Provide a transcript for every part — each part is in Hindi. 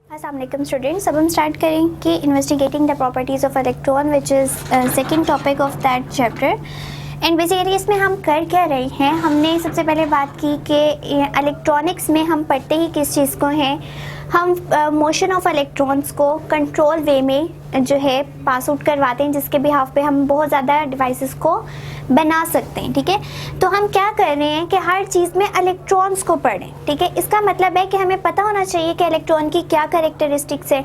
अस्सलाम वालेकुम स्टूडेंट्स। अब हम स्टार्ट करेंगे investigating the properties of electron which is second topic of that chapter. And basically इसमें हम कर क्या रहे हैं, हमने सबसे पहले बात की कि इलेक्ट्रॉनिक्स में हम पढ़ते ही किस चीज़ को हैं, हम मोशन ऑफ इलेक्ट्रॉन्स को कंट्रोल वे में जो है पास आउट करवाते हैं, जिसके बिहाफ पे हम बहुत ज़्यादा डिवाइसेस को बना सकते हैं। ठीक है, तो हम क्या कर रहे हैं कि हर चीज़ में इलेक्ट्रॉन्स को पढ़ें। ठीक है, इसका मतलब है कि हमें पता होना चाहिए कि इलेक्ट्रॉन की क्या कैरेक्टरिस्टिक्स है,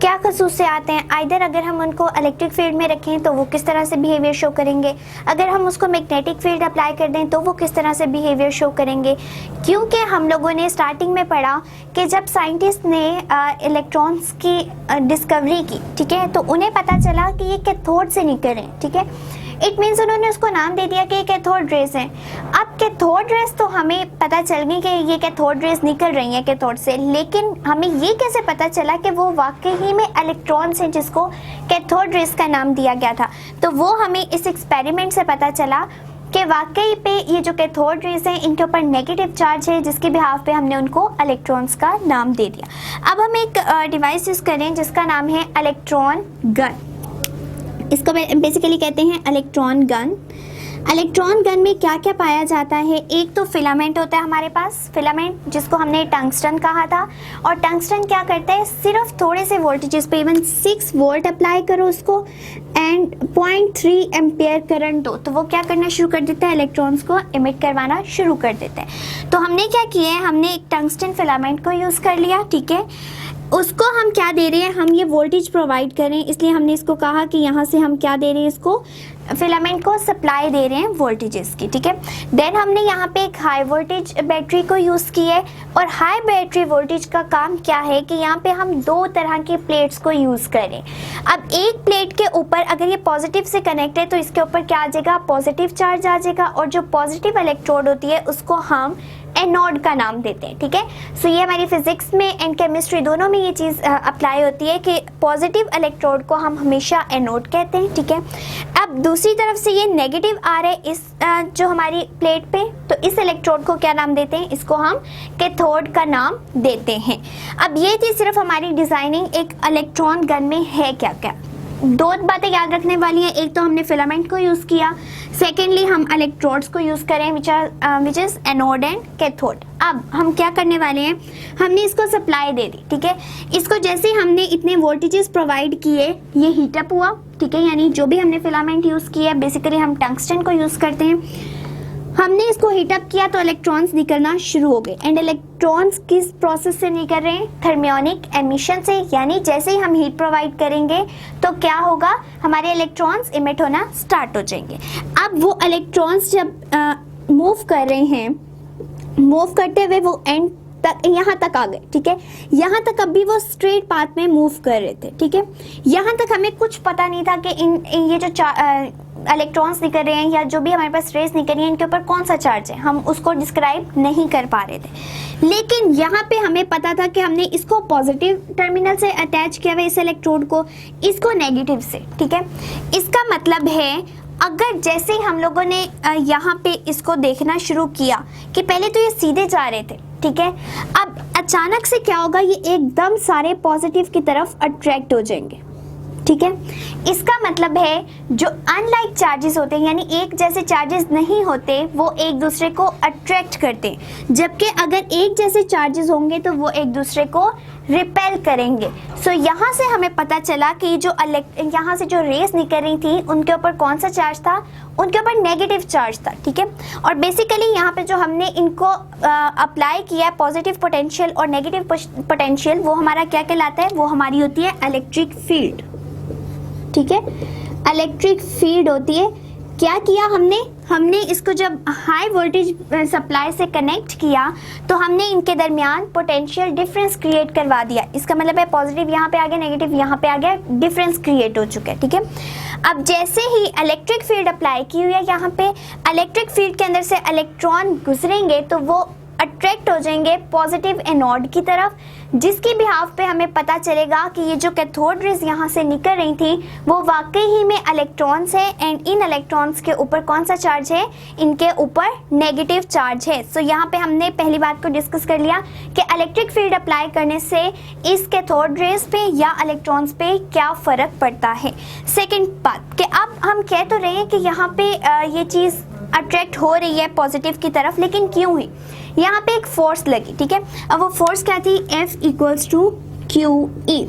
क्या खसूसियात हैं। आइदर अगर हम उनको इलेक्ट्रिक फील्ड में रखें तो वो किस तरह से बिहेवियर शो करेंगे, अगर हम उसको मैग्नेटिक फील्ड अप्लाई कर दें तो वो किस तरह से बिहेवियर शो करेंगे। क्योंकि हम लोगों ने स्टार्टिंग में पढ़ा कि जब साइंटिस्ट ने इलेक्ट्रॉन्स की डिस्कवरी की, ठीक है, तो उन्हें पता चला कि ये कैथोड से निकल रहे हैं। ठीक है, इट मीन्स उन्होंने उसको नाम दे दिया कि ये कैथोड रेस है। अब कैथोड रेस तो हमें पता चल गई कि ये कैथोड रेस निकल रही है कैथोड से, लेकिन हमें ये कैसे पता चला कि वो वाकई में इलेक्ट्रॉन्स हैं जिसको कैथोड रेस का नाम दिया गया था। तो वो हमें इस एक्सपेरिमेंट से पता चला कि वाकई पे ये जो कैथोड रेस हैं इनके ऊपर नेगेटिव चार्ज है, जिसके बिहाफ पे हमने उनको इलेक्ट्रॉन्स का नाम दे दिया। अब हम एक डिवाइस यूज़ करें जिसका नाम है इलेक्ट्रॉन गन। इसको बेसिकली कहते हैं इलेक्ट्रॉन गन। इलेक्ट्रॉन गन में क्या क्या पाया जाता है, एक तो फिलामेंट होता है हमारे पास, फिलामेंट जिसको हमने टंगस्टन कहा था। और टंगस्टन क्या करता है, सिर्फ थोड़े से वोल्टेजेस पे, इवन 6 वोल्ट अप्लाई करो उसको एंड 0.3 एम्पियर करंट दो, तो वो क्या करना शुरू कर देता है, इलेक्ट्रॉन्स को इमिट करवाना शुरू कर देता है। तो हमने क्या किया है, हमने एक टंगस्टन फिलामेंट को यूज़ कर लिया। ठीक है, उसको हम क्या दे रहे हैं, हम ये वोल्टेज प्रोवाइड करें, इसलिए हमने इसको कहा कि यहाँ से हम क्या दे रहे हैं, इसको फिलामेंट को सप्लाई दे रहे हैं वोल्टेजेस की। ठीक है, देन हमने यहाँ पे एक हाई वोल्टेज बैटरी को यूज़ की है। और हाई बैटरी वोल्टेज का काम क्या है कि यहाँ पे हम 2 तरह की प्लेट्स को यूज़ करें। अब एक प्लेट के ऊपर अगर ये पॉजिटिव से कनेक्ट है तो इसके ऊपर क्या आ जाएगा, पॉजिटिव चार्ज आ जाएगा, और जो पॉजिटिव इलेक्ट्रोड होती है उसको हम एनोड का नाम देते हैं। ठीक है, सो ये हमारी फिजिक्स में एंड केमिस्ट्री दोनों में ये चीज़ अप्लाई होती है कि पॉजिटिव इलेक्ट्रोड को हम हमेशा एनोड कहते हैं। ठीक है, अब दूसरी तरफ से ये नेगेटिव आ रहा है इस जो हमारी प्लेट पे, तो इस इलेक्ट्रोड को क्या नाम देते हैं, इसको हम कैथोड का नाम देते हैं। अब ये थी सिर्फ हमारी डिज़ाइनिंग एक इलेक्ट्रॉन गन में है क्या क्या। 2 बातें याद रखने वाली हैं, एक तो हमने फिलामेंट को यूज़ किया, सेकेंडली हम इलेक्ट्रोड्स को यूज़ करें which is anode and cathode. अब हम क्या करने वाले हैं, हमने इसको सप्लाई दे दी। ठीक है, इसको जैसे हमने इतने वोल्टेजेस प्रोवाइड किए, ये हीटअप हुआ। ठीक है, यानी जो भी हमने फिलामेंट यूज़ किया, बेसिकली हम टंगस्टन को यूज़ करते हैं, हमने इसको हीटअप किया तो इलेक्ट्रॉन्स निकलना शुरू हो गए। एंड इलेक्ट्रॉन्स किस प्रोसेस से निकल रहे हैं, थर्मियोनिक एमिशन से, यानी जैसे ही हम हीट प्रोवाइड करेंगे तो क्या होगा, हमारे इलेक्ट्रॉन्स इमिट होना स्टार्ट हो जाएंगे। अब वो इलेक्ट्रॉन्स जब मूव कर रहे हैं, मूव करते हुए वो एंड तक यहाँ तक आ गए। ठीक है, यहाँ तक अभी वो स्ट्रेट पाथ में मूव कर रहे थे। ठीक है, यहाँ तक हमें कुछ पता नहीं था कि ये जो इलेक्ट्रॉन्स निकल रहे हैं या जो भी हमारे पास रेस निकल रही है, इनके ऊपर कौन सा चार्ज है, हम उसको डिस्क्राइब नहीं कर पा रहे थे। लेकिन यहाँ पे हमें पता था कि हमने इसको पॉजिटिव टर्मिनल से अटैच किया हुआ इस इलेक्ट्रोड को, इसको नेगेटिव से। ठीक है, इसका मतलब है अगर जैसे ही हम लोगों ने यहाँ पे इसको देखना शुरू किया कि पहले तो ये सीधे जा रहे थे, ठीक है, अब अचानक से क्या होगा, ये एकदम सारे पॉजिटिव की तरफ अट्रैक्ट हो जाएंगे। ठीक है, इसका मतलब है जो अनलाइक चार्जेस होते हैं, यानी एक जैसे चार्जेस नहीं होते, वो एक दूसरे को अट्रैक्ट करते हैं, जबकि अगर एक जैसे चार्जेस होंगे तो वो एक दूसरे को रिपेल करेंगे। सो यहाँ से हमें पता चला कि जो यहाँ से जो रेस निकल रही थी उनके ऊपर कौन सा चार्ज था, उनके ऊपर नेगेटिव चार्ज था। ठीक है, और बेसिकली यहाँ पे जो हमने इनको अप्लाई किया पॉजिटिव पोटेंशियल और नेगेटिव पोटेंशियल, वो हमारा क्या कहलाता है, वो हमारी होती है इलेक्ट्रिक फील्ड। ठीक है, इलेक्ट्रिक फील्ड होती है। क्या किया हमने इसको जब हाई वोल्टेज सप्लाई से कनेक्ट किया तो हमने इनके दरमियान पोटेंशियल डिफरेंस क्रिएट करवा दिया। इसका मतलब है पॉजिटिव यहाँ पे आ गया, नेगेटिव यहाँ पे आ गया, डिफरेंस क्रिएट हो चुका है। ठीक है, अब जैसे ही इलेक्ट्रिक फील्ड अप्लाई की हुई है, यहाँ पे इलेक्ट्रिक फील्ड के अंदर से इलेक्ट्रॉन गुजरेंगे तो वो अट्रैक्ट हो जाएंगे पॉजिटिव एनोड की तरफ, जिसकी बिहाफ पे हमें पता चलेगा कि ये जो कैथोड रेज यहाँ से निकल रही थी वो वाकई ही में इलेक्ट्रॉन्स है, एंड इन इलेक्ट्रॉन्स के ऊपर कौन सा चार्ज है, इनके ऊपर नेगेटिव चार्ज है। सो यहाँ पे हमने पहली बात को डिस्कस कर लिया कि इलेक्ट्रिक फील्ड अप्लाई करने से इस कैथोड रेज पे या इलेक्ट्रॉन्स पे क्या फ़र्क पड़ता है। सेकेंड बात कि अब हम कह तो रहे हैं कि यहाँ पे ये चीज़ अट्रैक्ट हो रही है पॉजिटिव की तरफ, लेकिन क्यों हुई, यहाँ पे एक फोर्स लगी, ठीक है। अब वो फोर्स क्या थी, F equals to Q E,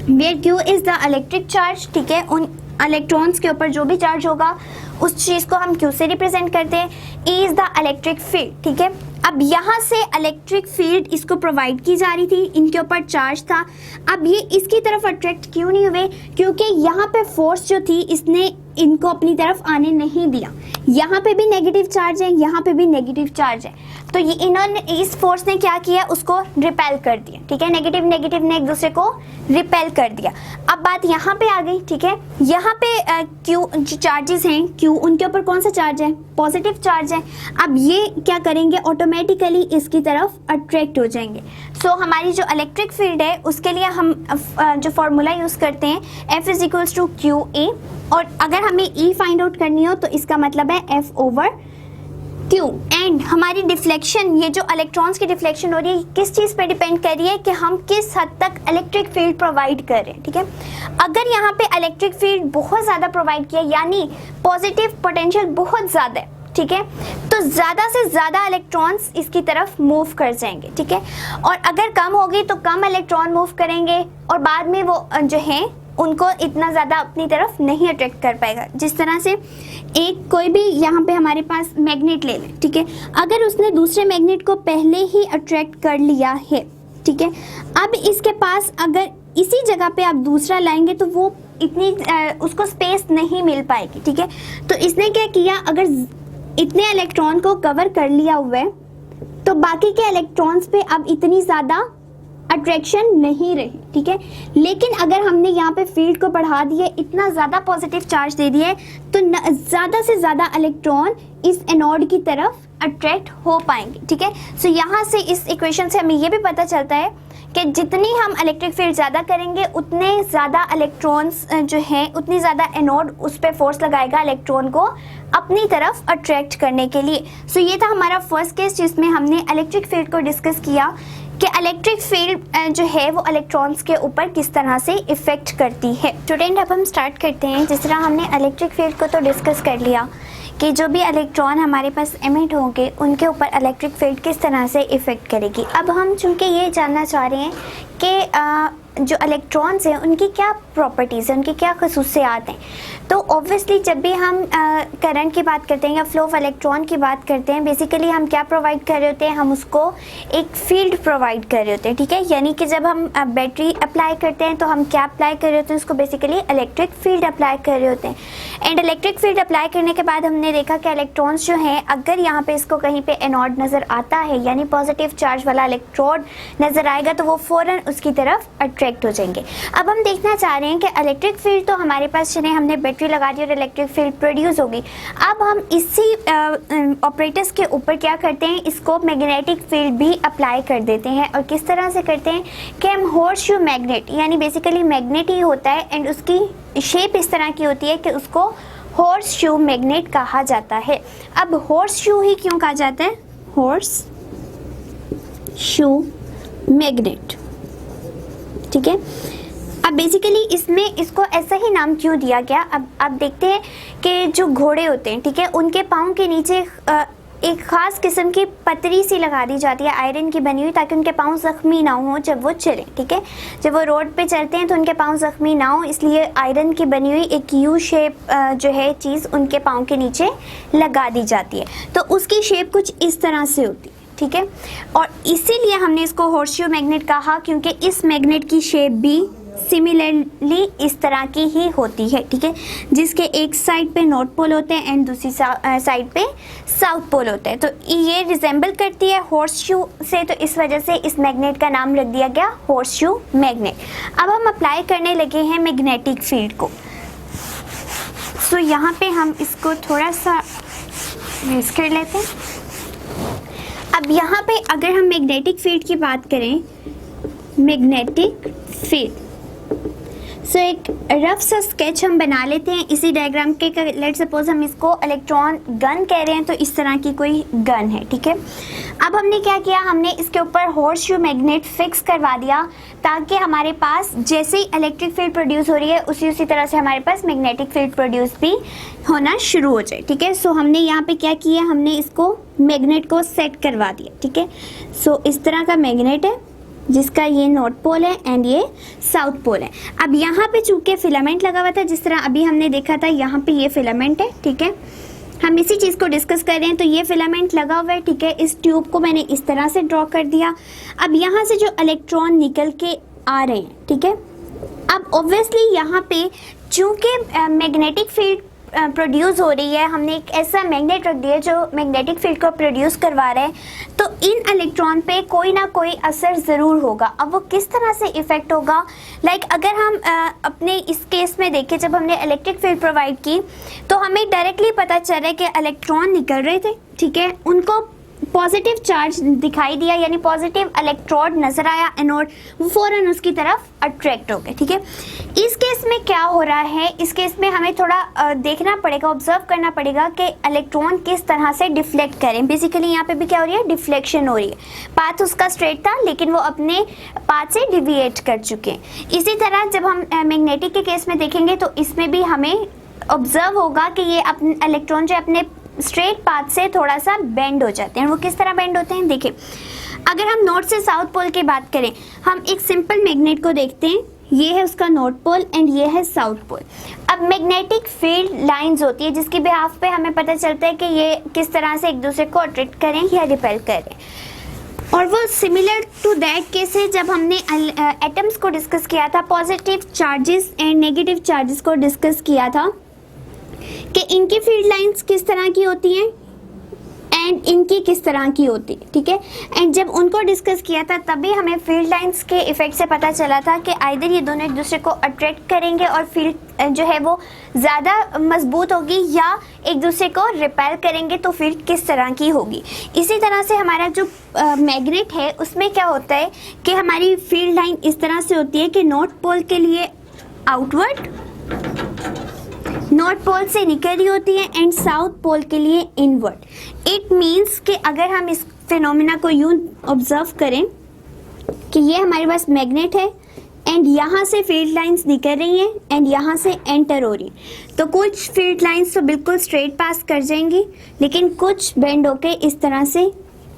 where Q is the electric charge, ठीक है। उन इलेक्ट्रॉन्स के ऊपर जो भी चार्ज होगा उस चीज़ को हम क्यू से रिप्रेजेंट करते हैं। E is the electric field, ठीक है। अब यहाँ से इलेक्ट्रिक फील्ड इसको प्रोवाइड की जा रही थी, इनके ऊपर चार्ज था। अब ये इसकी तरफ अट्रैक्ट क्यों नहीं हुए, क्योंकि यहाँ पे फोर्स जो थी इसने इनको अपनी तरफ आने नहीं दिया। यहाँ पे भी नेगेटिव चार्ज है, यहाँ पे भी नेगेटिव चार्ज है, तो ये इन्होंने इस फोर्स ने क्या किया, उसको रिपेल कर दिया, ठीक है। नेगेटिव नेगेटिव ने एक दूसरे को रिपेल कर दिया। अब बात यहाँ पे आ गई, ठीक है। यहाँ पे क्यू जो चार्जेस हैं, क्यू उनके ऊपर कौन सा चार्ज है, पॉजिटिव चार्ज है। अब ये क्या करेंगे, ऑटोमेटिकली इसकी तरफ अट्रैक्ट हो जाएंगे। सो हमारी जो इलेक्ट्रिक फील्ड है उसके लिए हम जो फॉर्मूला यूज़ करते हैं F is equals to Q A, और अगर हमें E फाइंड आउट करनी हो तो इसका मतलब है F ओवर क्यू। एंड हमारी डिफ्लेक्शन, ये जो इलेक्ट्रॉन्स की डिफ्लेक्शन हो रही है किस चीज़ पे डिपेंड कर रही है कि हम किस हद तक इलेक्ट्रिक फील्ड प्रोवाइड कर रहे हैं, ठीक है। अगर यहाँ पे इलेक्ट्रिक फील्ड बहुत ज़्यादा प्रोवाइड किया, यानी पॉजिटिव पोटेंशियल बहुत ज़्यादा है, ठीक है, तो ज़्यादा से ज़्यादा इलेक्ट्रॉन्स इसकी तरफ मूव कर जाएंगे, ठीक है। और अगर कम होगी तो कम इलेक्ट्रॉन मूव करेंगे, और बाद में वो जो है उनको इतना ज़्यादा अपनी तरफ नहीं अट्रैक्ट कर पाएगा। जिस तरह से एक कोई भी यहाँ पे हमारे पास मैग्नेट ले लें, ठीक है, अगर उसने दूसरे मैग्नेट को पहले ही अट्रैक्ट कर लिया है, ठीक है, अब इसके पास अगर इसी जगह पे आप दूसरा लाएंगे तो वो इतनी उसको स्पेस नहीं मिल पाएगी, ठीक है। तो इसने क्या किया, अगर इतने इलेक्ट्रॉन को कवर कर लिया हुआ है तो बाकी के इलेक्ट्रॉन्स पे अब इतनी ज़्यादा अट्रैक्शन नहीं रही, ठीक है। लेकिन अगर हमने यहाँ पे फील्ड को बढ़ा दिया, इतना ज़्यादा पॉजिटिव चार्ज दे दिया है, तो ज़्यादा से ज़्यादा इलेक्ट्रॉन इस एनोड की तरफ अट्रैक्ट हो पाएंगे, ठीक है। सो यहाँ से इस इक्वेशन से हमें ये भी पता चलता है कि जितनी हम इलेक्ट्रिक फील्ड ज़्यादा करेंगे उतने ज़्यादा इलेक्ट्रॉन्स जो हैं, उतनी ज़्यादा एनोड उस पर फोर्स लगाएगा इलेक्ट्रॉन को अपनी तरफ अट्रैक्ट करने के लिए। सो ये था हमारा फर्स्ट केस जिसमें हमने इलेक्ट्रिक फील्ड को डिस्कस किया कि इलेक्ट्रिक फील्ड जो है वो इलेक्ट्रॉन्स के ऊपर किस तरह से इफ़ेक्ट करती है। स्टूडेंट, अब हम स्टार्ट करते हैं। जिस तरह हमने इलेक्ट्रिक फील्ड को तो डिस्कस कर लिया कि जो भी इलेक्ट्रॉन हमारे पास एमिट होंगे उनके ऊपर इलेक्ट्रिक फील्ड किस तरह से इफ़ेक्ट करेगी। अब हम चूँकि ये जानना चाह रहे हैं कि जो इलेक्ट्रॉन्स हैं उनकी क्या प्रॉपर्टीज़ हैं, उनकी क्या खसूसियात हैं, तो ऑब्वियसली जब भी हम करंट की बात करते हैं या फ्लो ऑफ इलेक्ट्रॉन की बात करते हैं, बेसिकली हम क्या प्रोवाइड कर रहे होते हैं, हम उसको एक फील्ड प्रोवाइड कर रहे होते हैं, ठीक है। यानी कि जब हम बैटरी अप्लाई करते हैं तो हम क्या अप्लाई कर रहे होते हैं, उसको बेसिकली इलेक्ट्रिक फील्ड अप्लाई कर रहे होते हैं। एंड इलेक्ट्रिक फील्ड अप्लाई करने के बाद हमने देखा कि इलेक्ट्रॉन्स जो हैं, अगर यहाँ पे इसको कहीं पे एनोड नज़र आता है, यानी पॉजिटिव चार्ज वाला इलेक्ट्रोड नज़र आएगा, तो वो फ़ौरन उसकी तरफ अट्रैक्ट हो जाएंगे। अब हम देखना चाह रहे हैं कि इलेक्ट्रिक फील्ड तो हमारे पास चले, हमने बैटरी लगा दी और इलेक्ट्रिक फील्ड प्रोड्यूस होगी। अब हम इसी ऑपरेटर्स के ऊपर क्या करते हैं, इसको मैग्नेटिक फील्ड भी अप्लाई कर देते हैं। और किस तरह से करते हैं कि हम हॉर्स शू मैग्नेट, यानी बेसिकली मैग्नेट ही होता है एंड उसकी शेप इस तरह की होती है कि उसको हॉर्स शू मैग्नेट कहा जाता है। अब हॉर्स शू ही क्यों कहा जाता है, हॉर्स शू मैग्नेट, ठीक है। अब बेसिकली इसमें इसको ऐसा ही नाम क्यों दिया गया, अब आप देखते हैं कि जो घोड़े होते हैं, ठीक है, उनके पाँव के नीचे एक ख़ास किस्म की पतरी सी लगा दी जाती है आयरन की बनी हुई, ताकि उनके पाँव ज़ख्मी ना हो जब वो चलें, ठीक है। जब वो रोड पे चलते हैं तो उनके पाँव ज़ख्मी ना हो, इसलिए आयरन की बनी हुई एक यू शेप जो है चीज़ उनके पाँव के नीचे लगा दी जाती है। तो उसकी शेप कुछ इस तरह से होती है, ठीक है। और इसीलिए हमने इसको हॉर्सशू मैग्नेट कहा, क्योंकि इस मैग्नेट की शेप भी सिमिलरली इस तरह की ही होती है, ठीक है, जिसके एक साइड पे नॉर्थ पोल होते हैं एंड दूसरी साइड पे साउथ पोल होते हैं। तो ये रिजेंबल करती है हॉर्सशू से, तो इस वजह से इस मैग्नेट का नाम रख दिया गया हॉर्सशू मैग्नेट। अब हम अप्लाई करने लगे हैं मैग्नेटिक फील्ड को। सो यहाँ पे हम इसको थोड़ा सा रेस कर लेते हैं। अब यहाँ पे अगर हम मैग्नेटिक फील्ड की बात करें, मैग्नेटिक फील्ड, सो एक रफ सा स्केच हम बना लेते हैं इसी डायग्राम के। लेट सपोज हम इसको इलेक्ट्रॉन गन कह रहे हैं, तो इस तरह की कोई गन है, ठीक है। अब हमने क्या किया, हमने इसके ऊपर हॉर्सशू मैग्नेट फिक्स करवा दिया ताकि हमारे पास जैसे ही इलेक्ट्रिक फील्ड प्रोड्यूस हो रही है उसी तरह से हमारे पास मैग्नेटिक फील्ड प्रोड्यूस भी होना शुरू हो जाए, ठीक है। सो हमने यहाँ पे क्या किया, हमने इसको मैग्नेट को सेट करवा दिया, ठीक है। सो इस तरह का मैग्नेट है जिसका ये नॉर्थ पोल है एंड ये साउथ पोल है। अब यहाँ पे चूंकि फिलामेंट लगा हुआ था, जिस तरह अभी हमने देखा था, यहाँ पे ये फिलामेंट है, ठीक है। हम इसी चीज़ को डिस्कस कर रहे हैं, तो ये फिलामेंट लगा हुआ है, ठीक है। इस ट्यूब को मैंने इस तरह से ड्रॉ कर दिया। अब यहाँ से जो इलेक्ट्रॉन निकल के आ रहे हैं, ठीक है। अब ऑब्वियसली यहाँ पे चूंकि मैग्नेटिक फील्ड प्रोड्यूस हो रही है, हमने एक ऐसा मैग्नेट रख दिया जो मैग्नेटिक फील्ड को प्रोड्यूस करवा रहा है, तो इन इलेक्ट्रॉन पे कोई ना कोई असर ज़रूर होगा। अब वो किस तरह से इफ़ेक्ट होगा, अगर हम अपने इस केस में देखें, जब हमने इलेक्ट्रिक फील्ड प्रोवाइड की तो हमें डायरेक्टली पता चल रहा है कि इलेक्ट्रॉन निकल रहे थे, ठीक है। उनको पॉजिटिव चार्ज दिखाई दिया, यानी पॉजिटिव इलेक्ट्रोड नजर आया एनोड, वो फौरन उसकी तरफ अट्रैक्ट हो गए, ठीक है। इस केस में क्या हो रहा है, इस केस में हमें थोड़ा देखना पड़ेगा, ऑब्जर्व करना पड़ेगा कि इलेक्ट्रॉन किस तरह से डिफ्लेक्ट करें। बेसिकली यहाँ पे भी क्या हो रही है, डिफ्लेक्शन हो रही है। पाथ उसका स्ट्रेट था लेकिन वो अपने पाथ से डिविएट कर चुके हैं। इसी तरह जब हम मैग्नेटिक के केस में देखेंगे तो इसमें भी हमें ऑब्जर्व होगा कि ये अपने इलेक्ट्रॉन जो अपने स्ट्रेट पाथ से थोड़ा सा बेंड हो जाते हैं। वो किस तरह बेंड होते हैं, देखिए अगर हम नॉर्थ से साउथ पोल की बात करें, हम एक सिंपल मैग्नेट को देखते हैं, ये है उसका नॉर्थ पोल एंड ये है साउथ पोल। अब मैग्नेटिक फील्ड लाइंस होती है जिसके बिहाफ पे हमें पता चलता है कि ये किस तरह से एक दूसरे को अट्रैक्ट करें या रिपेल करें। और वो सिमिलर टू दैट केस है जब हमने एटम्स को डिस्कस किया था, positive charges and negative charges को डिस्कस किया था कि इनकी फील्ड लाइंस किस तरह की होती हैं एंड इनकी किस तरह की होती है, ठीक है। एंड जब उनको डिस्कस किया था तभी हमें फील्ड लाइंस के इफेक्ट से पता चला था कि आइदर ये दोनों एक दूसरे को अट्रैक्ट करेंगे और फील्ड जो है वो ज़्यादा मजबूत होगी, या एक दूसरे को रिपेल करेंगे तो फील्ड किस तरह की होगी। इसी तरह से हमारा जो मैग्नेट है उसमें क्या होता है कि हमारी फील्ड लाइन इस तरह से होती है कि नॉर्थ पोल के लिए आउटवर्ड, नॉर्थ पोल से निकल रही होती है एंड साउथ पोल के लिए इनवर्ड। इट मीन्स कि अगर हम इस फिनोमिना को यूं ऑब्जर्व करें कि ये हमारे पास मैग्नेट है एंड यहाँ से फील्ड लाइंस निकल रही हैं एंड यहाँ से एंटर हो रही हैं, तो कुछ फील्ड लाइंस तो बिल्कुल स्ट्रेट पास कर जाएंगी लेकिन कुछ बेंड होके इस तरह से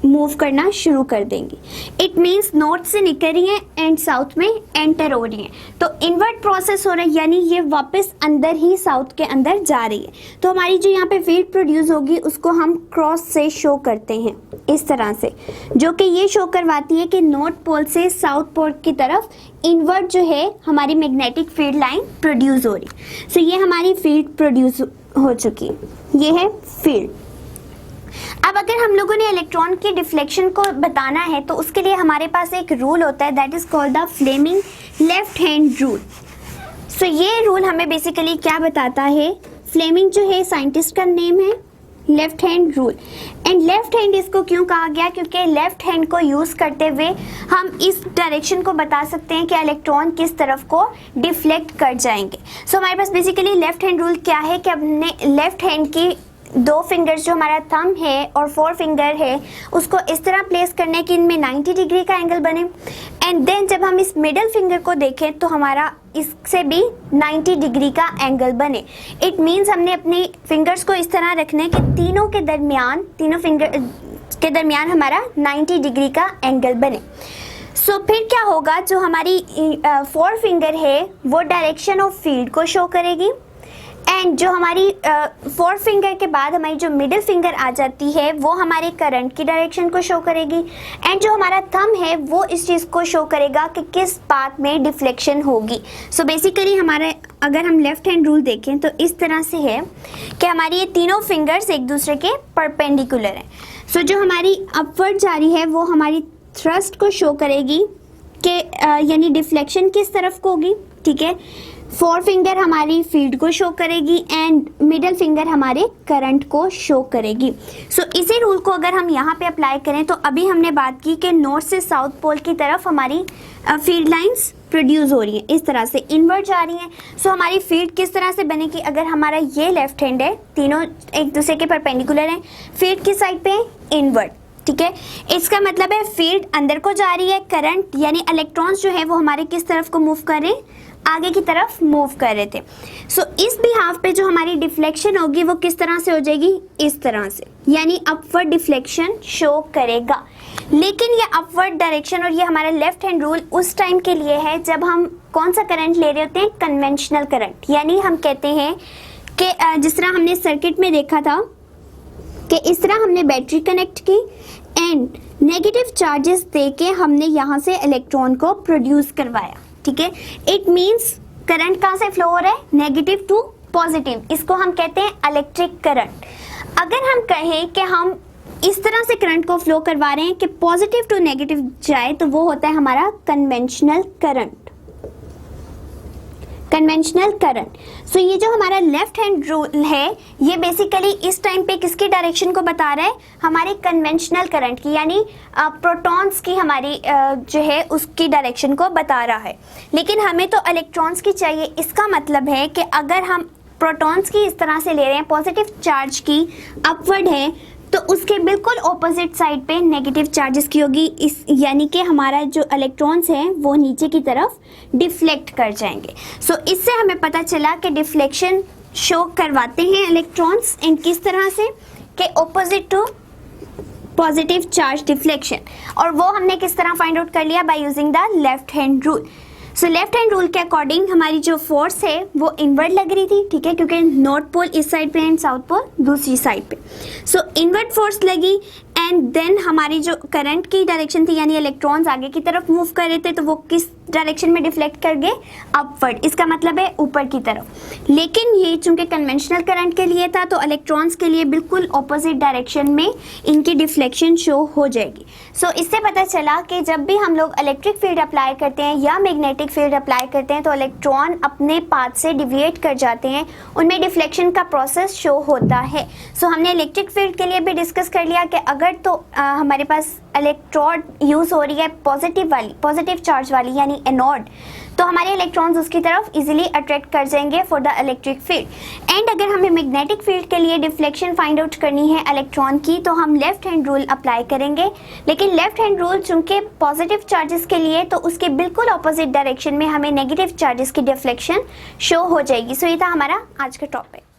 मूव करना शुरू कर देंगी। इट मीन्स नॉर्थ से निकल रही है एंड साउथ में एंटर हो रही है, तो इन्वर्ट प्रोसेस हो रहा है, यानी ये वापस अंदर ही साउथ के अंदर जा रही है। तो हमारी जो यहाँ पे फील्ड प्रोड्यूस होगी उसको हम क्रॉस से शो करते हैं इस तरह से, जो कि ये शो करवाती है कि नॉर्थ पोल से साउथ पोल की तरफ इनवर्ट जो है हमारी मैग्नेटिक फील्ड लाइन प्रोड्यूस हो रही। सो ये हमारी फील्ड प्रोड्यूस हो चुकी, ये है फील्ड। अब अगर हम लोगों ने इलेक्ट्रॉन की डिफ्लेक्शन को बताना है तो उसके लिए हमारे पास एक रूल होता है, that is called the Fleming left hand rule. So ये रूल हमें बेसिकली क्या बताता है, फ्लेमिंग जो है साइंटिस्ट का नेम है, left hand rule. And left hand इसको क्यों कहा गया, क्योंकि लेफ्ट हैंड को यूज करते हुए हम इस डायरेक्शन को बता सकते हैं कि इलेक्ट्रॉन किस तरफ को डिफ्लेक्ट कर जाएंगे। सो हमारे पास बेसिकली लेफ्ट हैंड रूल क्या है कि हमने लेफ्ट हैंड की दो फिंगर्स जो हमारा थंब है और फोर फिंगर है उसको इस तरह प्लेस करने की इनमें 90 डिग्री का एंगल बने। एंड देन जब हम इस मिडिल फिंगर को देखें तो हमारा इससे भी 90 डिग्री का एंगल बने। इट मीन्स हमने अपनी फिंगर्स को इस तरह रखना है कि तीनों फिंगर के दरमियान हमारा 90 डिग्री का एंगल बने। सो फिर क्या होगा, जो हमारी फोर फिंगर है वो डायरेक्शन ऑफ फील्ड को शो करेगी एंड जो हमारी फोर्थ फिंगर के बाद हमारी जो मिडिल फिंगर आ जाती है वो हमारे करंट की डायरेक्शन को शो करेगी एंड जो हमारा थंब है वो इस चीज़ को शो करेगा कि किस पाथ में डिफ्लेक्शन होगी। सो बेसिकली हमारे अगर हम लेफ्ट हैंड रूल देखें तो इस तरह से है कि हमारी ये तीनों फिंगर्स एक दूसरे के परपेंडिकुलर हैं। सो जो हमारी अपवर्ड जा रही है वो हमारी थ्रस्ट को शो करेगी कि यानी डिफ्लेक्शन किस तरफ को होगी, ठीक है। फोर फिंगर हमारी फील्ड को शो करेगी एंड मिडल फिंगर हमारे करंट को शो करेगी। सो इसी रूल को अगर हम यहाँ पे अप्लाई करें तो अभी हमने बात की कि नॉर्थ से साउथ पोल की तरफ हमारी फील्ड लाइंस प्रोड्यूस हो रही हैं, इस तरह से इनवर्ट जा रही हैं। सो हमारी फील्ड किस तरह से बनेगी, अगर हमारा ये लेफ्ट हैंड है, तीनों एक दूसरे के परपेंडिकुलर हैं, फील्ड की साइड पे इनवर्ट, ठीक है। इसका मतलब है फील्ड अंदर को जा रही है, करंट यानी इलेक्ट्रॉन्स जो है वो हमारे किस तरफ को मूव कर रहे हैं, आगे की तरफ मूव कर रहे थे। सो इस बिहाफ पे जो हमारी डिफ्लेक्शन होगी वो किस तरह से हो जाएगी, इस तरह से, यानी अपवर्ड डिफ्लेक्शन शो करेगा। लेकिन ये अपवर्ड डायरेक्शन और ये हमारा लेफ्ट हैंड रूल उस टाइम के लिए है जब हम कौन सा करंट ले रहे होते हैं, कन्वेंशनल करंट। यानी हम कहते हैं कि जिस तरह हमने सर्किट में देखा था कि इस तरह हमने बैटरी कनेक्ट की एंड नेगेटिव चार्जेस देके हमने यहाँ से इलेक्ट्रॉन को प्रोड्यूस करवाया, ठीक है। इट मींस करंट कहाँ से फ्लो हो रहा है, नेगेटिव टू पॉजिटिव, इसको हम कहते हैं इलेक्ट्रिक करंट। अगर हम कहें कि हम इस तरह से करंट को फ्लो करवा रहे हैं कि पॉजिटिव टू नेगेटिव जाए तो वो होता है हमारा कन्वेंशनल करंट, कन्वेंशनल करंट। सो ये जो हमारा लेफ्ट हैंड रूल है ये बेसिकली इस टाइम पे किसकी डायरेक्शन को बता रहा है, हमारे कन्वेंशनल करंट की, यानी प्रोटॉन्स की हमारी जो है उसकी डायरेक्शन को बता रहा है। लेकिन हमें तो इलेक्ट्रॉन्स की चाहिए। इसका मतलब है कि अगर हम प्रोटॉन्स की इस तरह से ले रहे हैं, पॉजिटिव चार्ज की अपवर्ड है, तो उसके बिल्कुल ऑपोजिट साइड पे नेगेटिव चार्जेस की होगी, इस यानी कि हमारा जो इलेक्ट्रॉन्स हैं वो नीचे की तरफ डिफ्लेक्ट कर जाएंगे। सो इससे हमें पता चला कि डिफ्लेक्शन शो करवाते हैं इलेक्ट्रॉन्स इन किस तरह से, कि opposite to positive charge deflection. और वो हमने किस तरह फाइंड आउट कर लिया, by using the left hand rule. So left hand rule के अकॉर्डिंग हमारी जो फोर्स है वो इनवर्ट लग रही थी, ठीक है, क्योंकि नॉर्थ पोल इस साइड पे एंड साउथ पोल दूसरी साइड पे। सो इनवर्ट फोर्स लगी एंड देन हमारी जो करंट की डायरेक्शन थी, यानी इलेक्ट्रॉन्स आगे की तरफ मूव कर रहे थे, तो वो किस डायरेक्शन में डिफ्लेक्ट कर गए, अपवर्ड, इसका मतलब है ऊपर की तरफ। लेकिन ये चूंकि कन्वेंशनल करंट के लिए था तो इलेक्ट्रॉन्स के लिए बिल्कुल ऑपोजिट डायरेक्शन में इनकी डिफ्लेक्शन शो हो जाएगी। सो इससे पता चला कि जब भी हम लोग इलेक्ट्रिक फील्ड अप्लाई करते हैं या मैग्नेटिक फील्ड अप्लाई करते हैं तो इलेक्ट्रॉन अपने पाथ से डिविएट कर जाते हैं, उनमें डिफ्लेक्शन का प्रोसेस शो होता है। सो हमने इलेक्ट्रिक फील्ड के लिए भी डिस्कस कर लिया कि अगर तो हमारे पास इलेक्ट्रोड यूज हो रही है पॉजिटिव वाली, पॉजिटिव चार्ज वाली यानी एनोड, तो हमारे इलेक्ट्रॉन्स उसकी तरफ इजीली अट्रैक्ट कर जाएंगे for the electric field. And अगर हमें मैग्नेटिक फील्ड के लिए डिफ्लेक्शन फाइंड आउट करनी है इलेक्ट्रॉन की तो हम लेफ्ट हैंड रूल अप्लाई करेंगे। लेकिन लेफ्ट हैंड रूल चूंकि पॉजिटिव चार्जेस के लिए तो उसके बिल्कुल ऑपोजिट डायरेक्शन में हमें नेगेटिव चार्जेस की डिफ्लेक्शन शो हो जाएगी। सो ये था हमारा आज का टॉपिक।